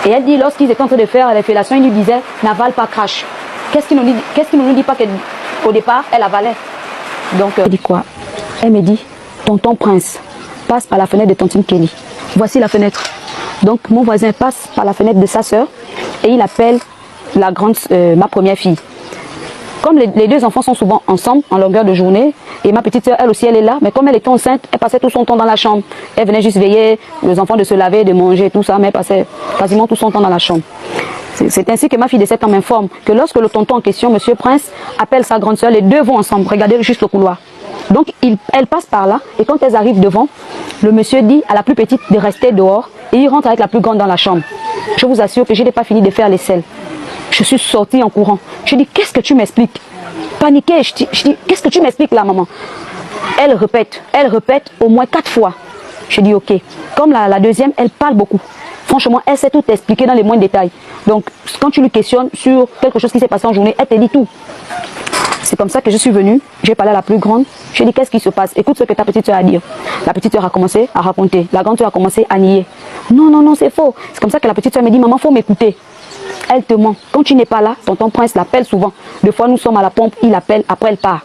Et elle dit, lorsqu'ils étaient en train de faire les fellations, il lui disait, n'avale pas, crache. Qu'est-ce qu'il ne nous dit pas qu'au départ, elle avalait? Donc, elle dit quoi? Elle me dit, tonton Prince, passe par la fenêtre de tantine Kelly. Voici la fenêtre. Donc, mon voisin passe par la fenêtre de sa sœur et il appelle la grande, ma première fille. Comme les deux enfants sont souvent ensemble en longueur de journée, et ma petite sœur, elle aussi, elle est là, mais comme elle était enceinte, elle passait tout son temps dans la chambre. Elle venait juste veiller les enfants de se laver, de manger, tout ça, mais elle passait quasiment tout son temps dans la chambre. C'est ainsi que ma fille de 7 ans m'informe que lorsque le tonton en question, Monsieur Prince, appelle sa grande sœur, les deux vont ensemble, regarder juste le couloir. Donc, elle passe par là, et quand elles arrivent devant, le monsieur dit à la plus petite de rester dehors, et il rentre avec la plus grande dans la chambre. Je vous assure que je n'ai pas fini de faire les selles. Je suis sortie en courant. Je dis, qu'est-ce que tu m'expliques? Paniquée, je dis, qu'est-ce que tu m'expliques là, maman? Elle répète au moins 4 fois. Je dis, ok. Comme la deuxième, elle parle beaucoup. Franchement, elle sait tout expliquer dans les moindres détails. Donc, quand tu lui questionnes sur quelque chose qui s'est passé en journée, elle te dit tout. C'est comme ça que je suis venue. J'ai parlé à la plus grande. Je dis, qu'est-ce qui se passe? Écoute ce que ta petite soeur a à dire. La petite soeur a commencé à raconter. La grande soeur a commencé à nier. Non, non, non, c'est faux. C'est comme ça que la petite soeur me dit, maman, faut m'écouter. Elle te ment. Quand tu n'es pas là, tonton Prince l'appelle souvent. Des fois, nous sommes à la pompe, il appelle, après elle part.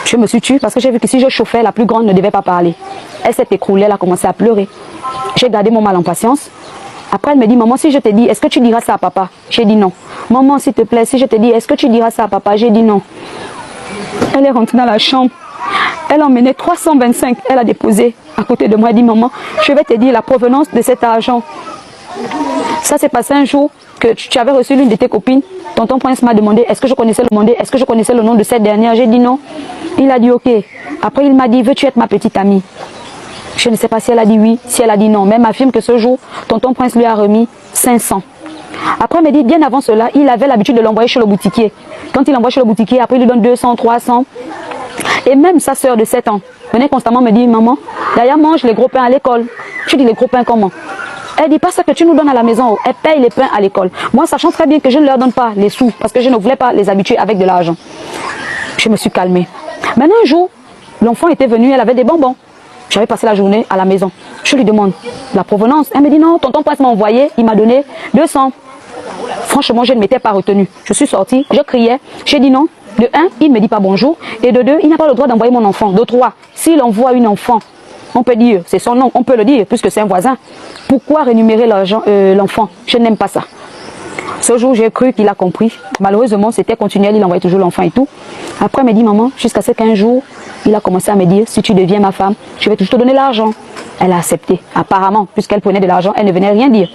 Je me suis tue parce que j'ai vu que si je chauffais, la plus grande ne devait pas parler. Elle s'est écroulée, elle a commencé à pleurer. J'ai gardé mon mal en patience. Après, elle me dit, maman, si je te dis, est-ce que tu diras ça à papa? J'ai dit non. Maman, s'il te plaît, si je te dis, est-ce que tu diras ça à papa? J'ai dit non. Elle est rentrée dans la chambre. Elle a emmené 325. Elle a déposé à côté de moi. Elle dit, maman, je vais te dire la provenance de cet argent. Ça s'est passé un jour que tu avais reçu l'une de tes copines. Tonton Prince m'a demandé est-ce que je connaissais le nom de cette dernière. J'ai dit non. Il a dit ok. Après il m'a dit veux-tu être ma petite amie? Je ne sais pas si elle a dit oui, si elle a dit non. Mais elle m'affirme que ce jour, tonton Prince lui a remis 500. Après il me dit bien avant cela, il avait l'habitude de l'envoyer chez le boutiquier. Quand il l'envoie chez le boutiquier, après il lui donne 200, 300. Et même sa soeur de 7 ans venait constamment me dire maman, Yaya mange les gros pains à l'école. Je dis les gros pains comment? Elle dit pas ça que tu nous donnes à la maison, elle paye les pains à l'école. Moi, sachant très bien que je ne leur donne pas les sous parce que je ne voulais pas les habituer avec de l'argent. Je me suis calmée. Maintenant, un jour, l'enfant était venu, elle avait des bonbons. J'avais passé la journée à la maison. Je lui demande la provenance. Elle me dit non, tonton Prince m'a envoyé, il m'a donné 200. Franchement, je ne m'étais pas retenue. Je suis sortie, je criais. J'ai dit non. De 1, il ne me dit pas bonjour. Et de 2, il n'a pas le droit d'envoyer mon enfant. De 3, s'il envoie une enfant, on peut dire, c'est son nom, on peut le dire, puisque c'est un voisin. Pourquoi rémunérer l'enfant? Je n'aime pas ça. Ce jour, j'ai cru qu'il a compris. Malheureusement, c'était continuel, il envoyait toujours l'enfant et tout. Après, il me dit, maman, jusqu'à ce qu'un jour, il a commencé à me dire, si tu deviens ma femme, je vais toujours te donner l'argent. Elle a accepté, apparemment, puisqu'elle prenait de l'argent, elle ne venait rien dire.